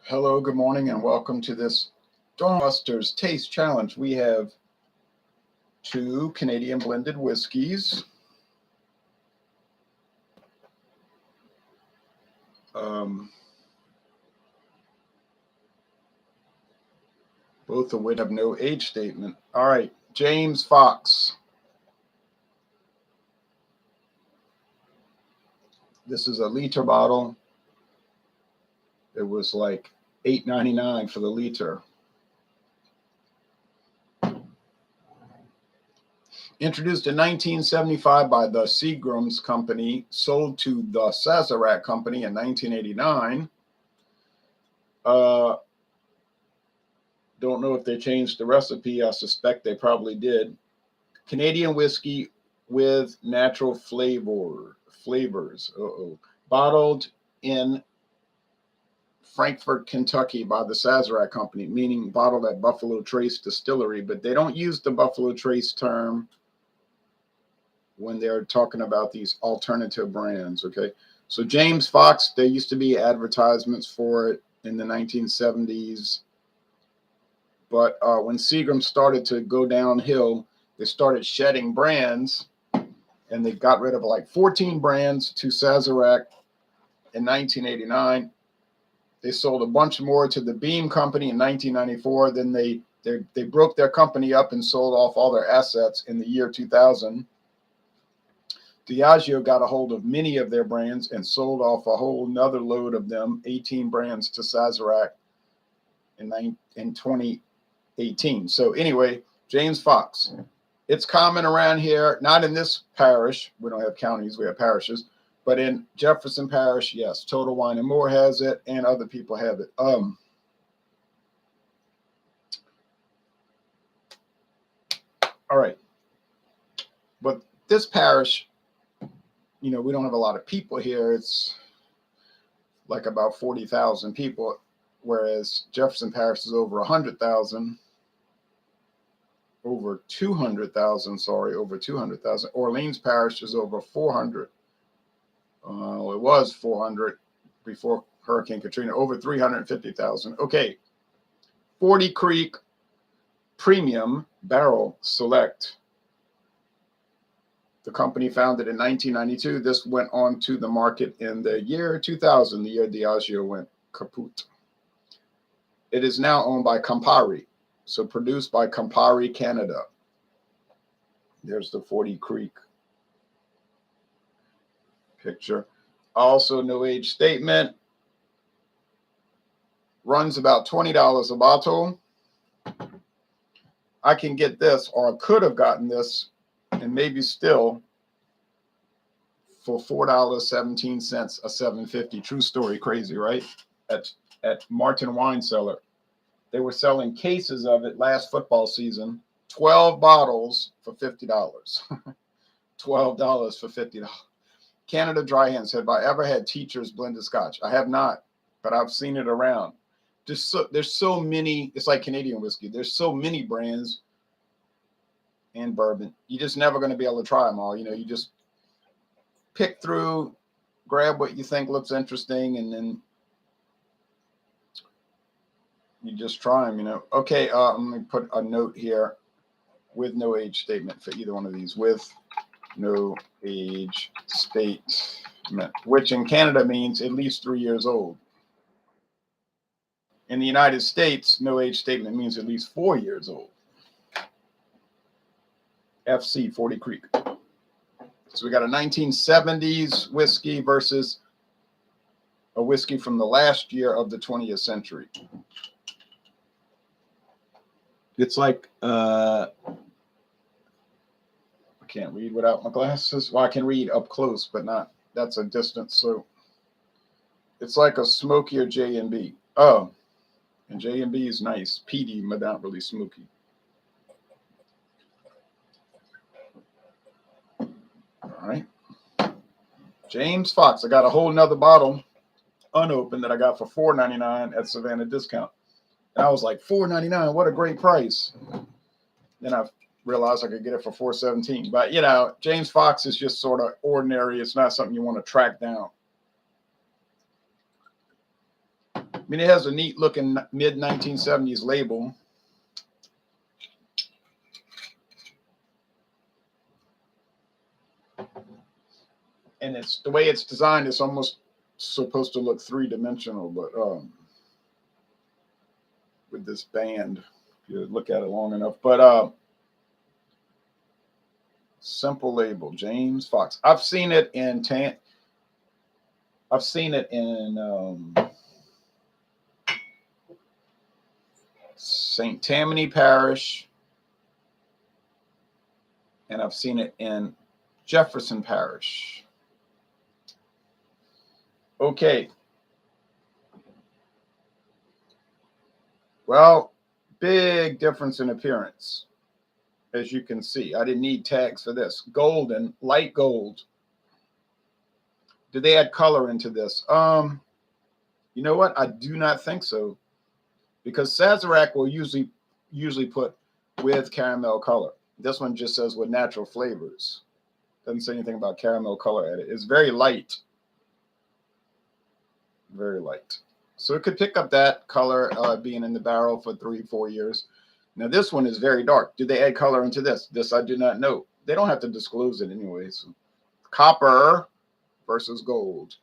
Hello, good morning, and welcome to this Dawnbusters Taste Challenge. We have two Canadian blended whiskeys. Both of which have no age statement. All right, James Foxe. This is a liter bottle. It was like $8.99 for the liter. Introduced in 1975 by the Seagram's Company, sold to the Sazerac Company in 1989. Don't know if they changed the recipe. I suspect they probably did. Canadian whiskey with natural flavors. Bottled in Frankfort, Kentucky by the Sazerac Company, meaning bottled at Buffalo Trace Distillery, but they don't use the Buffalo Trace term when they're talking about these alternative brands, okay? So James Foxe, there used to be advertisements for it in the 1970s, but when Seagram started to go downhill, they started shedding brands, and they got rid of like 14 brands to Sazerac in 1989. They sold a bunch more to the Beam Company in 1994. Then they broke their company up and sold off all their assets in the year 2000. Diageo got a hold of many of their brands and sold off a whole nother load of them, 18 brands to Sazerac in 2018. So anyway, James Foxe. It's common around here, not in this parish. We don't have counties, we have parishes. But in Jefferson Parish, yes, Total Wine and More has it, and other people have it. All right. But this parish, you know, we don't have a lot of people here. It's like about 40,000 people, whereas Jefferson Parish is over 100,000. Over 200,000. Orleans Parish is over 400. It was 400 before Hurricane Katrina, over 350,000. Okay, 40 Creek Premium Barrel Select. The company founded in 1992. This went on to the market in the year 2000, the year Diageo went kaput. It is now owned by Campari, so produced by Campari Canada. There's the 40 Creek picture. Also, no age statement. Runs about $20 a bottle. I can get this, or I could have gotten this, and maybe still, for $4.17 a 750. True story, crazy, right? At Martin Wine Cellar. They were selling cases of it last football season, 12 bottles for $50. $12 for $50. Canada Dry Hands. Have I ever had Teacher's blended scotch? I have not, but I've seen it around. There's so many. It's like Canadian whiskey. There's so many brands and bourbon. You're just never going to be able to try them all. You know, you just pick through, grab what you think looks interesting, and then you just try them, you know. Okay, let me put a note here with no age statement for either one of these. With no age statement, which in Canada means at least 3 years old. In the United States, no age statement means at least 4 years old. FC 40 Creek. So we got a 1970s whiskey versus a whiskey from the last year of the 20th century. It's like, I can't read without my glasses. Well, I can read up close, but not, that's a distance. So it's like a smokier J&B. Oh, and J&B is nice. peaty, but not really smoky. All right. James Foxe. I got a whole nother bottle unopened that I got for $4.99 at Savannah Discount. And I was like, $4.99, what a great price. Then I realized I could get it for $4.17. But, you know, James Foxe is just sort of ordinary. It's not something you want to track down. mean, it has a neat looking mid 1970s label. And it's the way it's designed, it's almost supposed to look three-dimensional, but with this band, if you look at it long enough. But simple label, James Foxe. I've seen it in St. Tammany Parish, and I've seen it in Jefferson Parish. Okay. Well, big difference in appearance, as you can see. I didn't need tags for this. Golden, light gold. Do they add color into this? You know what? I do not think so, because Sazerac will usually put with caramel color. This one just says with natural flavors. Doesn't say anything about caramel color at it. It's very light. Very light. So it could pick up that color being in the barrel for 3-4 years. Now this one is very dark. Do they add color into this? This I do not know. They don't have to disclose it anyway. So copper versus gold.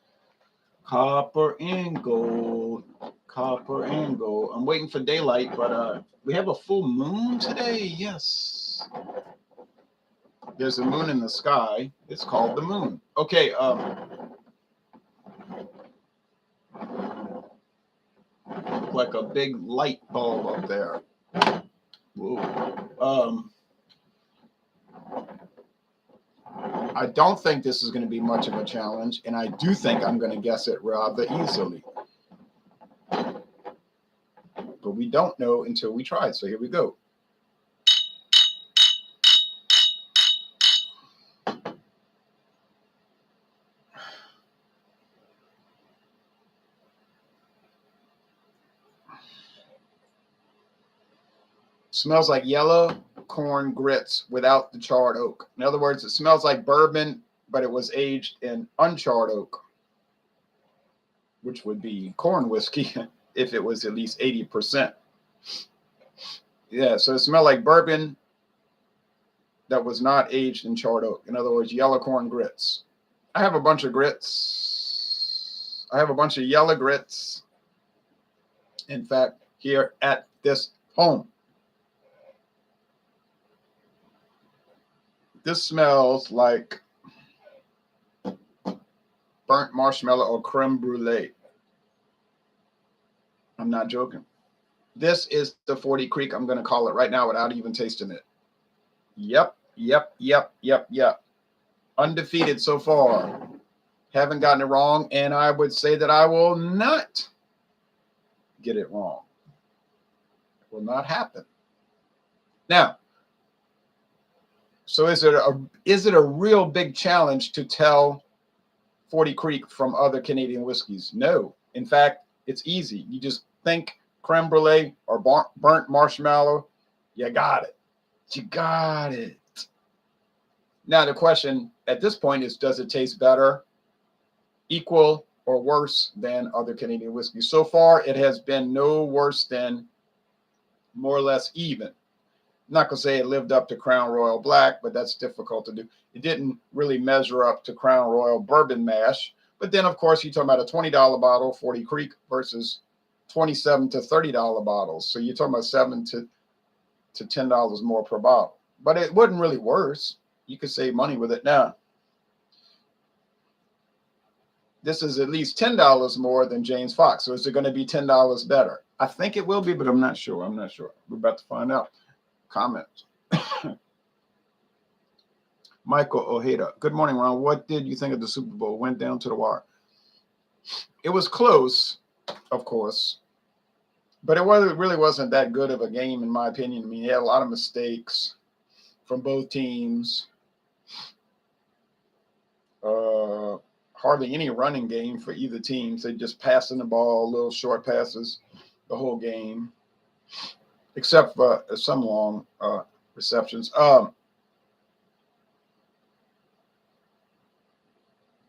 Copper and gold. Copper and gold. I'm waiting for daylight, but we have a full moon today. Yes. There's a moon in the sky. It's called the moon. Okay. Like a big light bulb up there. Whoa. I don't think this is going to be much of a challenge, and I do think I'm going to guess it rather easily. But we don't know until we try it, so here we go. Smells like yellow corn grits without the charred oak. In other words, it smells like bourbon, but it was aged in uncharred oak, which would be corn whiskey if it was at least 80%. Yeah, so it smelled like bourbon that was not aged in charred oak. In other words, yellow corn grits. I have a bunch of grits. I have a bunch of yellow grits. In fact, here at this home. This smells like burnt marshmallow or creme brulee. I'm not joking. This is the 40 Creek. I'm going to call it right now without even tasting it. Yep. Undefeated so far. Haven't gotten it wrong, and I would say that I will not get it wrong. It will not happen. Now, so is it a real big challenge to tell 40 Creek from other Canadian whiskeys? No. In fact, it's easy. You just think creme brulee or burnt marshmallow. You got it. You got it. Now, the question at this point is, does it taste better, equal, or worse than other Canadian whiskeys? So far, it has been no worse than more or less even. I'm not going to say it lived up to Crown Royal Black, but that's difficult to do. It didn't really measure up to Crown Royal Bourbon Mash. But then, of course, you're talking about a $20 bottle, 40 Creek, versus $27 to $30 bottles. So you're talking about $7 to $10 more per bottle. But it wasn't really worse. You could save money with it now. This is at least $10 more than James Foxe. So is it going to be $10 better? I think it will be, but I'm not sure. We're about to find out. Comments. Michael Ojeda. Good morning, Ron. What did you think of the Super Bowl? Went down to the wire. It was close, of course, but it really wasn't that good of a game, in my opinion. I mean, you had a lot of mistakes from both teams. Hardly any running game for either team. They just passing the ball, little short passes the whole game, except for some long receptions.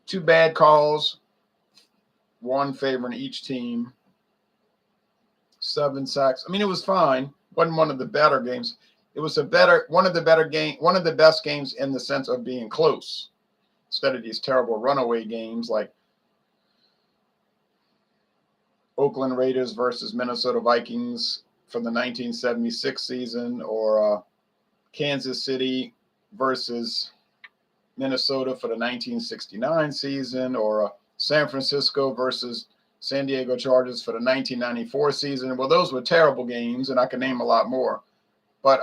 Two bad calls, one favoring each team. 7 sacks. I mean, it was fine. Wasn't one of the better games. It was one of the best games in the sense of being close, instead of these terrible runaway games like Oakland Raiders versus Minnesota Vikings from the 1976 season, or Kansas City versus Minnesota for the 1969 season, or San Francisco versus San Diego Chargers for the 1994 season. Well, those were terrible games, and I can name a lot more. But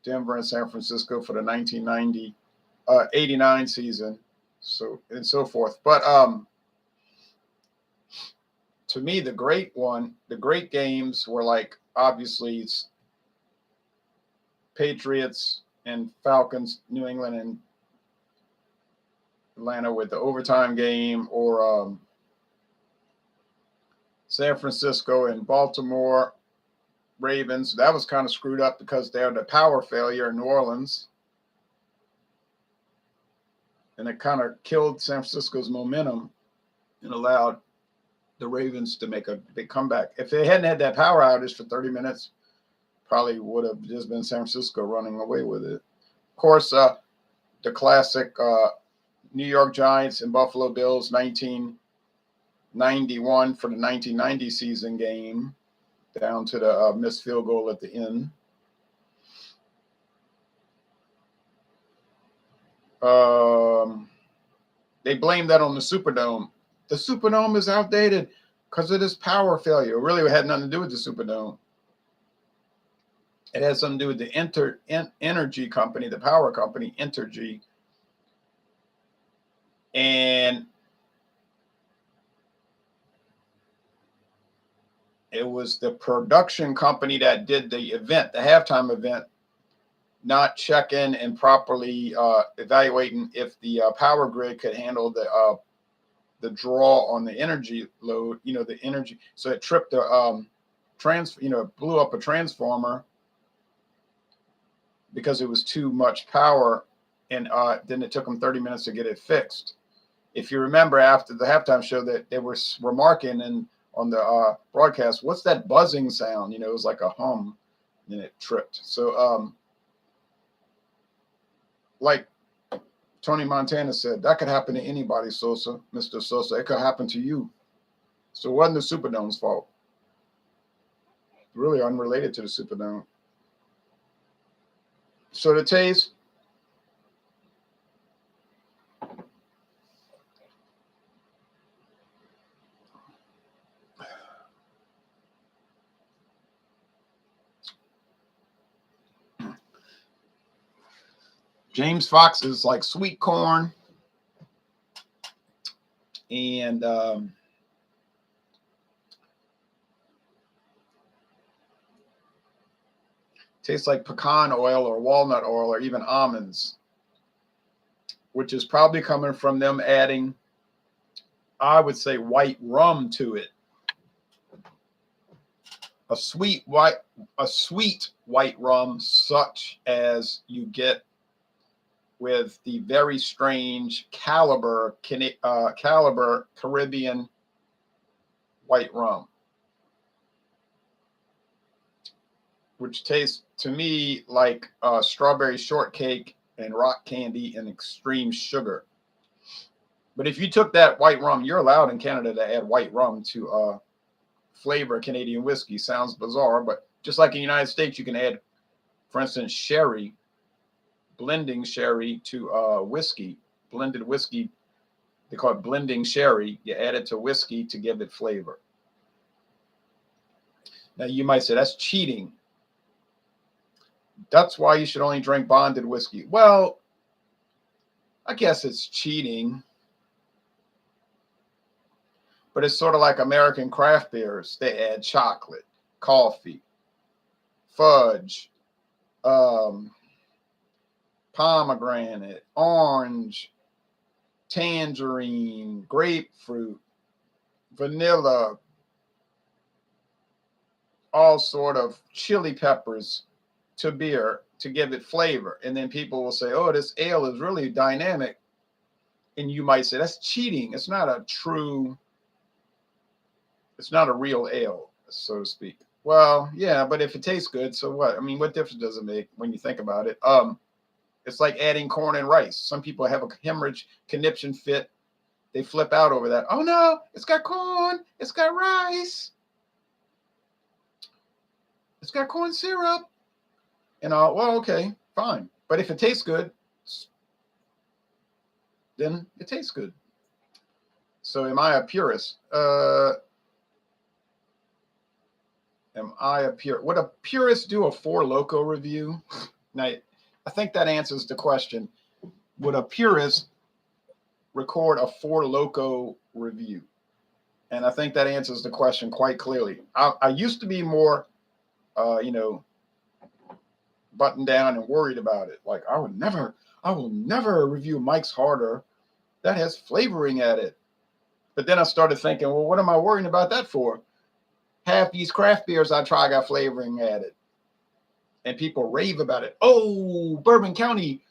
Denver and San Francisco for the 1990, 89 season, so and so forth. But to me, the great games were like, obviously, Patriots and Falcons, New England and Atlanta with the overtime game, or San Francisco and Baltimore Ravens. That was kind of screwed up because they had a power failure in New Orleans, and it kind of killed San Francisco's momentum and allowed the Ravens to make a big comeback. If they hadn't had that power outage for 30 minutes, probably would have just been San Francisco running away with it. Of course, the classic New York Giants and Buffalo Bills 1991 for the 1990 season game, down to the missed field goal at the end. They blamed that on the Superdome. The Superdome is outdated because of this power failure. It really had nothing to do with the Superdome. It had something to do with the energy company, the power company, Entergy. And it was the production company that did the event, the halftime event, not checking and properly evaluating if the power grid could handle the draw on the energy load, the energy. So it tripped the blew up a transformer because it was too much power, and then it took them 30 minutes to get it fixed. If you remember, after the halftime show, that they were remarking on the broadcast, what's that buzzing sound? It was like a hum, and it tripped. So, like Tony Montana said, that could happen to anybody, Sosa, Mr. Sosa. It could happen to you. So it wasn't the Superdome's fault. Really unrelated to the Superdome. So the taste. James Foxe is like sweet corn, and tastes like pecan oil or walnut oil or even almonds, which is probably coming from them adding, I would say, white rum to it. A sweet white rum, such as you get with the very strange Caliber Caribbean white rum, which tastes to me like strawberry shortcake and rock candy and extreme sugar. But if you took that white rum, you're allowed in Canada to add white rum to flavor Canadian whiskey. Sounds bizarre, but just like in the United States, you can add, for instance, sherry, blending sherry to whiskey, blended whiskey. They call it blending sherry. You add it to whiskey to give it flavor. Now, you might say that's cheating. That's why you should only drink bonded whiskey. Well, I guess it's cheating. But it's sort of like American craft beers. They add chocolate, coffee, fudge, pomegranate, orange, tangerine, grapefruit, vanilla, all sort of chili peppers to beer to give it flavor. And then people will say, oh, this ale is really dynamic. And you might say, that's cheating. It's not a real ale. so to speak. Well, yeah, but if it tastes good, so what? I mean, what difference does it make when you think about it? It's like adding corn and rice. Some people have a hemorrhage, conniption fit. They flip out over that. Oh no, it's got corn, it's got rice, it's got corn syrup. And well, okay, fine. But if it tastes good, then it tastes good. So am I a purist? Am I a purist? Would a purist do a Four Loko review? Now, I think that answers the question. Would a purist record a Four Loko review? And I think that answers the question quite clearly. I used to be more, buttoned down and worried about it. Like I will never review Mike's Harder. That has flavoring at it. But then I started thinking, well, what am I worrying about that for? Half these craft beers I try got flavoring added. And people rave about it. Oh, Bourbon County,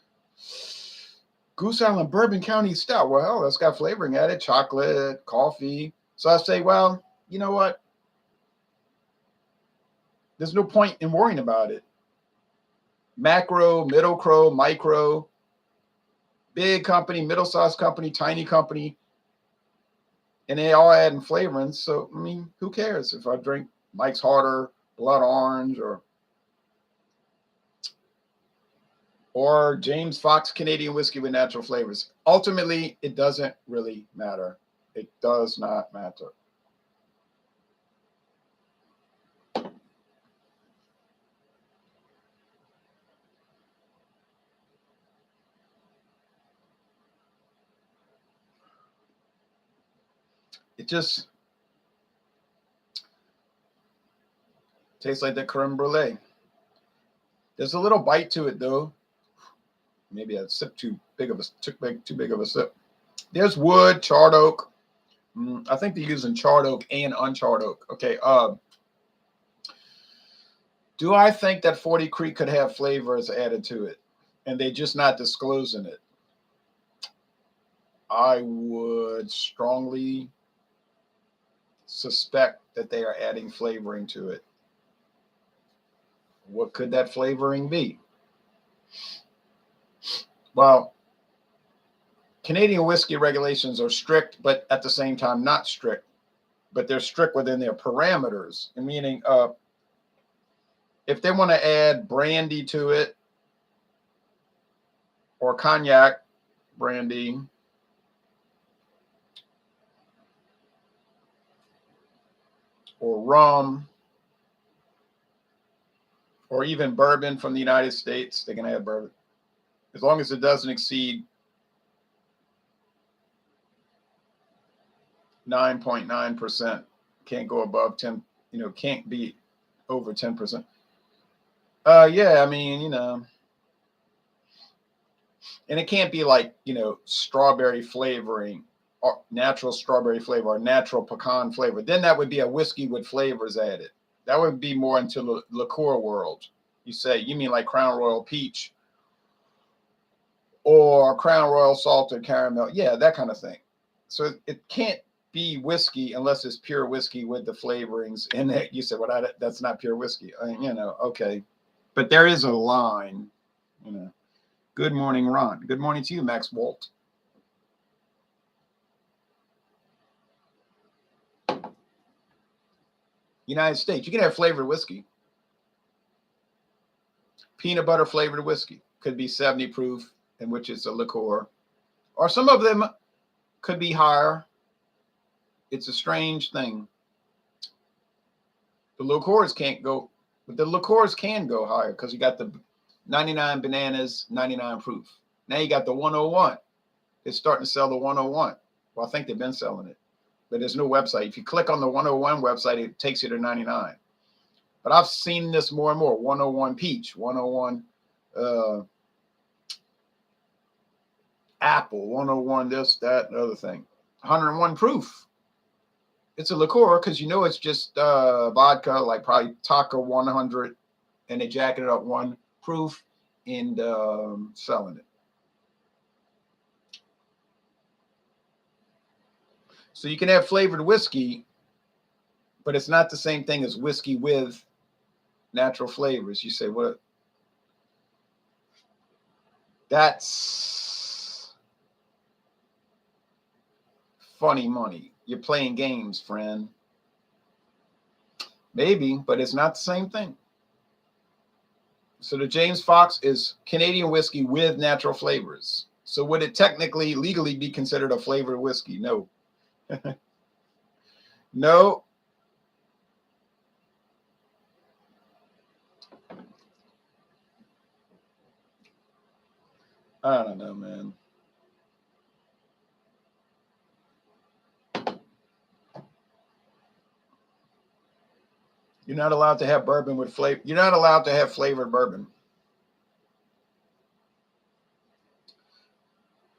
Goose Island Bourbon County Stout. Well, that's got flavoring added, chocolate, coffee. So I say, well, you know what? There's no point in worrying about it. Macro, middle crow, micro, big company, middle-sized company, tiny company, and they all adding flavorings. So, I mean, who cares if I drink Mike's Harder, Blood Orange, or James Foxe Canadian whiskey with natural flavors? Ultimately, it doesn't really matter. It does not matter. It just tastes like the creme brulee. There's a little bite to it, though. Maybe I sipped too big of a sip. There's wood, charred oak. I think they're using charred oak and uncharred oak. Okay. Do I think that 40 Creek could have flavors added to it, and they're just not disclosing it? I would strongly suspect that they are adding flavoring to it. What could that flavoring be? Well, Canadian whiskey regulations are strict, but at the same time not strict. But they're strict within their parameters, and meaning if they want to add brandy to it, or cognac brandy, or rum, or even bourbon from the United States, they can add bourbon. As long as it doesn't exceed 9.9%, can't go above 10, can't be over 10%. Yeah, I mean, and it can't be like, strawberry flavoring or natural strawberry flavor or natural pecan flavor. Then that would be a whiskey with flavors added. That would be more into the liqueur world. You mean like Crown Royal Peach or Crown Royal Salted Caramel. Yeah, that kind of thing. So it can't be whiskey unless it's pure whiskey with the flavorings in it. You said, well, that's not pure whiskey. Okay. But there is a line, Good morning, Ron. Good morning to you, Max Walt. United States, you can have flavored whiskey. Peanut butter flavored whiskey could be 70 proof, in which it's a liqueur. Or some of them could be higher. It's a strange thing. The liqueurs can't go, but the liqueurs can go higher because you got the 99 bananas, 99 proof. Now you got the 101. They're starting to sell the 101. Well, I think they've been selling it, but there's no website. If you click on the 101 website, it takes you to 99. But I've seen this more and more. 101 peach, 101 apple, 101 this, that, and other thing. 101 proof. It's a liqueur because it's just vodka, like probably Taco 100, and they jacket it up 1 proof and selling it. So you can have flavored whiskey but it's not the same thing as whiskey with natural flavors. You say, what? That's funny money. You're playing games, friend. Maybe, but it's not the same thing. So the James Foxe is Canadian whiskey with natural flavors. So would it technically, legally be considered a flavored whiskey? No. No. I don't know, man. You're not allowed to have bourbon with flavor. You're not allowed to have flavored bourbon.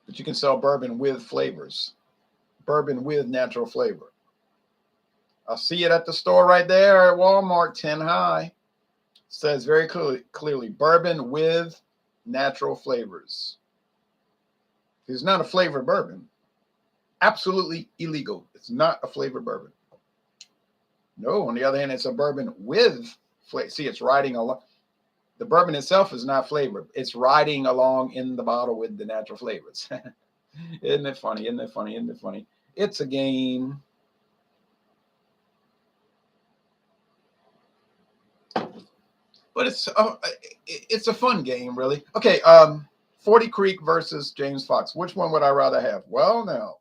But you can sell bourbon with flavors. Bourbon with natural flavor. I'll see it at the store right there at Walmart, 10 high. It says very clearly, bourbon with natural flavors. It's not a flavored bourbon. Absolutely illegal. It's not a flavored bourbon. No, on the other hand, it's a bourbon with flavor. See, it's riding along. The bourbon itself is not flavored. It's riding along in the bottle with the natural flavors. Isn't it funny? Isn't it funny? Isn't it funny? It's a game. But it's a fun game, really. Okay, 40 Creek versus James Foxe. Which one would I rather have? Well, now.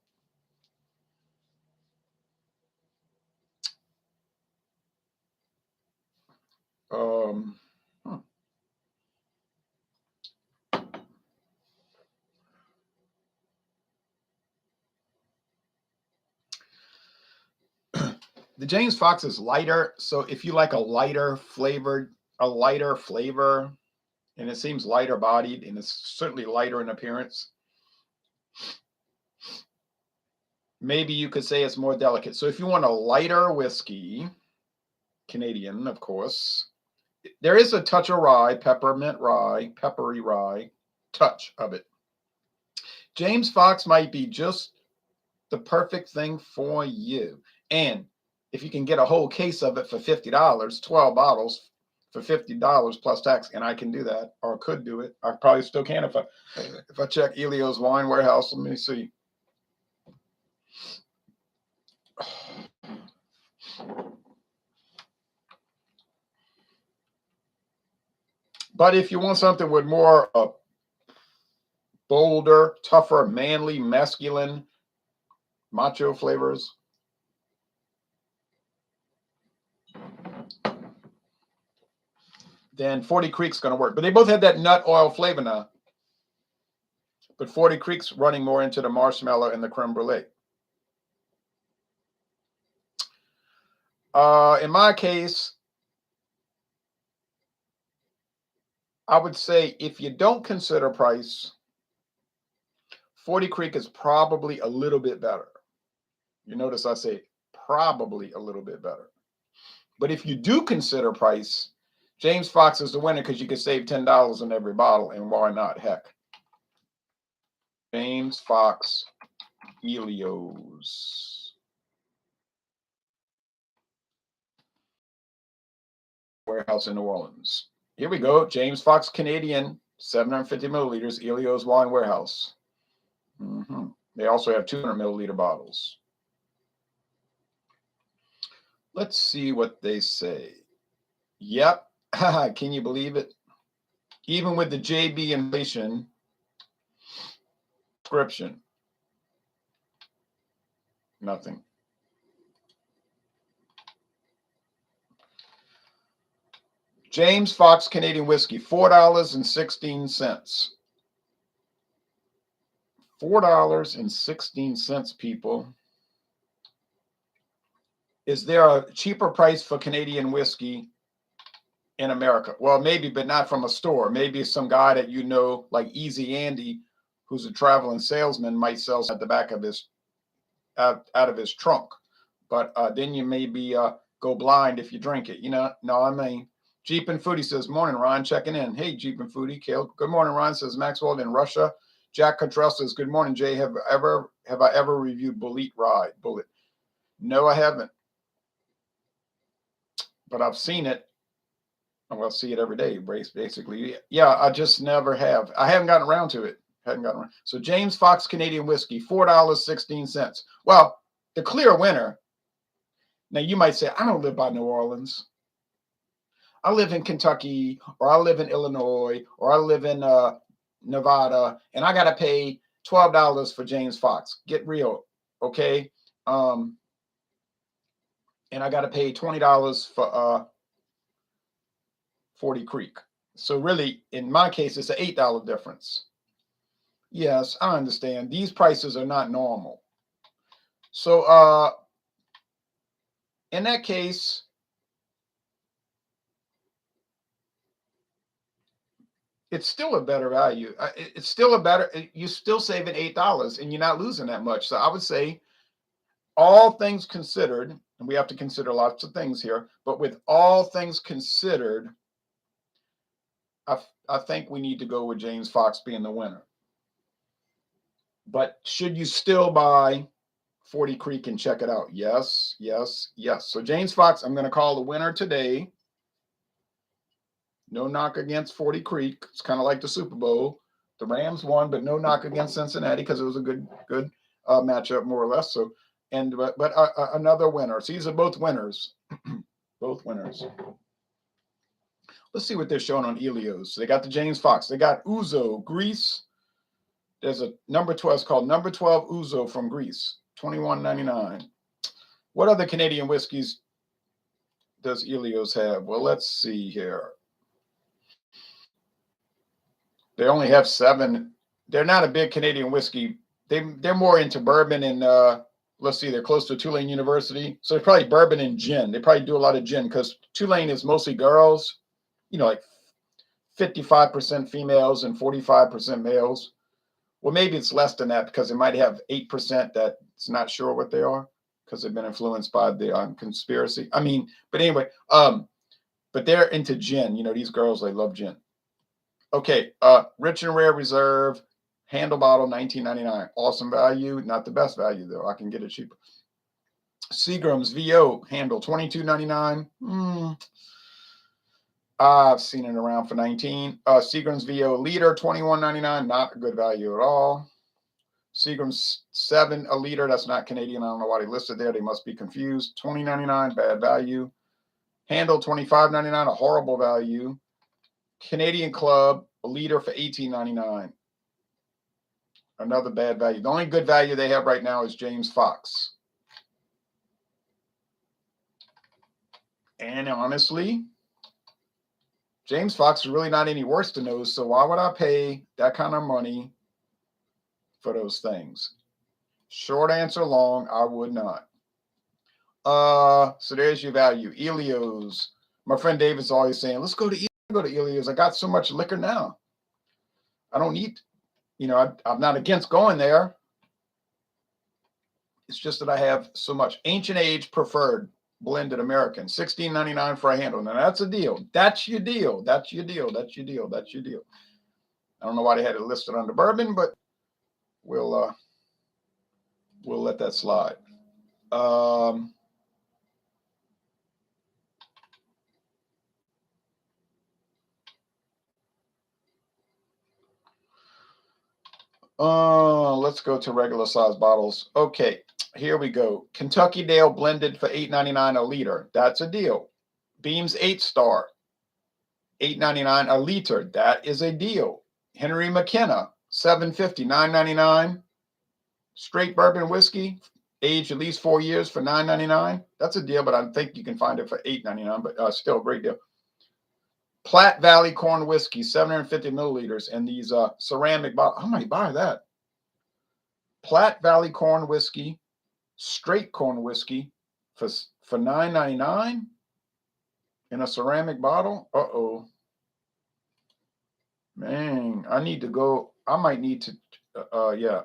The James Foxe is lighter. So if you like a lighter flavor, and it seems lighter bodied, and it's certainly lighter in appearance, maybe you could say it's more delicate. So if you want a lighter whiskey, Canadian, of course, there is a touch of rye, peppermint rye, peppery rye, touch of it. James Foxe might be just the perfect thing for you. And if you can get a whole case of it for $50, 12 bottles for $50 plus tax, and I can do that, or could do it. I probably still can if I check Elio's Wine Warehouse. Let me see. But if you want something with more bolder, tougher, manly, masculine, macho flavors, then 40 Creek's going to work. But they both have that nut oil flavor now. But 40 Creek's running more into the marshmallow and the creme brulee. In my case, I would say if you don't consider price, 40 Creek is probably a little bit better. You notice I say probably a little bit better. But if you do consider price, James Foxe is the winner because you can save $10 on every bottle, and why not? Heck. James Foxe Helios. Warehouse in New Orleans. Here we go. James Foxe Canadian, 750 milliliters, Elio's Wine Warehouse. They also have 200 milliliter bottles. Let's see what they say. Yep. Can you believe it? Even with the JB inflation description. Nothing. James Foxe Canadian whiskey, $4.16. $4.16, people. Is there a cheaper price for Canadian whiskey in America? Well, maybe, but not from a store. Maybe some guy that you know, like Easy Andy, who's a traveling salesman, might sell at the back of his out of his trunk. But then you maybe go blind if you drink it. You know, no, I mean, Jeep and Foodie says, morning, Ron, checking in. Hey, Jeep and Foodie. Kale, good morning, Ron, says Maxwell in Russia. Jack Cottrell says, good morning, Jay. Have I ever reviewed Bullet Rye? Bullet? No, I haven't. but I've seen it. Well, I see it every day, basically. Yeah, I just never have. I haven't gotten around to it. Hadn't gotten around. So James Foxe Canadian whiskey, $4.16. Well, the clear winner. Now you might say, I don't live by New Orleans. I live in Kentucky, or I live in Illinois, or I live in Nevada, and I got to pay $12 for James Foxe. Get real, okay? And I got to pay $20 for 40 Creek. So really, in my case, it's an $8 difference. Yes, I understand. These prices are not normal. So in that case, it's still a better value. It's still a better, you're still saving $8 and you're not losing that much. So I would say, all things considered, and we have to consider lots of things here, but with all things considered, I think we need to go with James Foxe being the winner. But should you still buy 40 Creek and check it out? Yes, yes, yes. So James Foxe, I'm going to call the winner today. No knock against 40 Creek. It's kind of like the Super Bowl. The Rams won, but no knock against Cincinnati because it was a good matchup, more or less. So, but another winner. So these are both winners. Both winners. Let's see what they're showing on Elios. So they got the James Foxe. They got Ouzo, Greece. There's a number 12. It's called number 12 Ouzo from Greece, $21.99. What other Canadian whiskeys does Elios have? Well, let's see here. They only have 7. They're not a big Canadian whiskey. They're more into bourbon and let's see, they're close to Tulane University. So it's probably bourbon and gin. They probably do a lot of gin because Tulane is mostly girls, like 55% females and 45% males. Well, maybe it's less than that because they might have 8% that's not sure what they are because they've been influenced by the conspiracy. But anyway, but they're into gin. These girls, they love gin. Okay, Rich and Rare Reserve, handle bottle, $19.99. Awesome value, not the best value though. I can get it cheaper. Seagram's VO handle, $22.99. I've seen it around for $19. Seagram's VO liter, $21.99. Not a good value at all. Seagram's 7 a liter. That's not Canadian. I don't know why they listed there. They must be confused. $20.99, bad value. Handle, $25.99, a horrible value. Canadian Club, a liter for $18.99. Another bad value. The only good value they have right now is James Foxe. And honestly, James Foxe is really not any worse than those. So why would I pay that kind of money for those things? Short answer long, I would not. So there's your value. Elios. My friend David's always saying, let's go to Elios. I got so much liquor now. I don't need, I'm not against going there. It's just that I have so much. Ancient Age Preferred Blended American, $16.99 for a handle. Now that's a deal. That's your deal. That's your deal. That's your deal. That's your deal. I don't know why they had it listed under bourbon, but we'll let that slide. Let's go to regular size bottles. Okay, here we go. Kentucky Dale blended for $8.99 a liter. That's a deal. Beams 8-star, $8.99 a liter. That is a deal. Henry McKenna, $7.50, $9.99. Straight bourbon whiskey, aged at least 4 years for $9.99. That's a deal, but I think you can find it for $8.99, but still a great deal. Platte Valley Corn Whiskey, 750 milliliters, and these ceramic bottles. I might buy that. Platte Valley Corn Whiskey, straight corn whiskey for $9.99 in a ceramic bottle. Uh-oh. Man, I need to go. I might need to, yeah.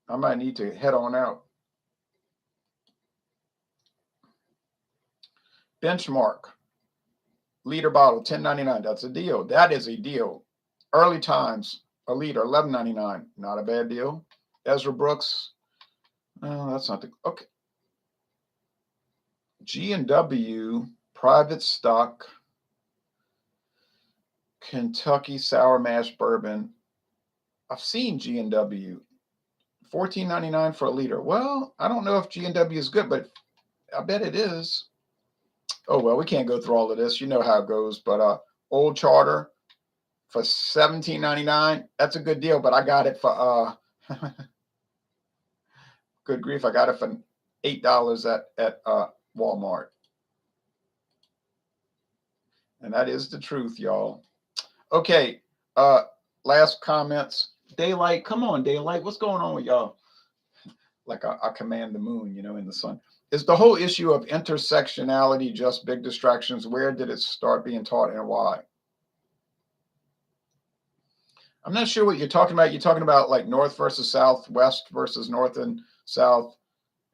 I might need to head on out. Benchmark. Liter bottle, $10.99. That's a deal. That is a deal. Early Times, a liter, $11.99. Not a bad deal. Ezra Brooks. That's not the okay. G&W private stock Kentucky sour mash bourbon. I've seen G&W $14.99 for a liter. Well, I don't know if G&W is good, but I bet it is. Oh well, we can't go through all of this. You know how it goes. But Old Charter for $17.99. That's a good deal. But I got it for good grief, I got it for $8 at Walmart. And that is the truth, y'all. Okay, last comments. Daylight, come on, Daylight. What's going on with y'all? Like I command the moon, in the sun. Is the whole issue of intersectionality just big distractions? Where did it start being taught and why? I'm not sure what you're talking about. You're talking about like north versus south, west versus north and south,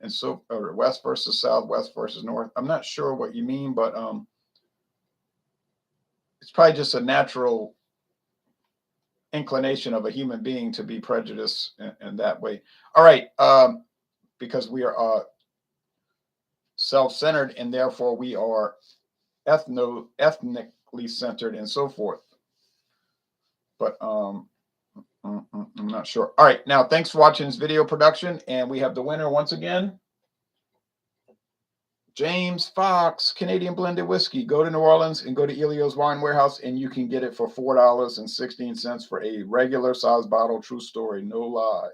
and so or west versus south, west versus north. I'm not sure what you mean, but it's probably just a natural inclination of a human being to be prejudiced in that way. All right, because we are self-centered and therefore we are ethnically centered and so forth. But I'm not sure. All right, now thanks for watching this video production, and we have the winner once again. James Foxe, Canadian blended whiskey. Go to New Orleans and go to Elio's Wine Warehouse, and you can get it for $4.16 for a regular size bottle. True story, no lie.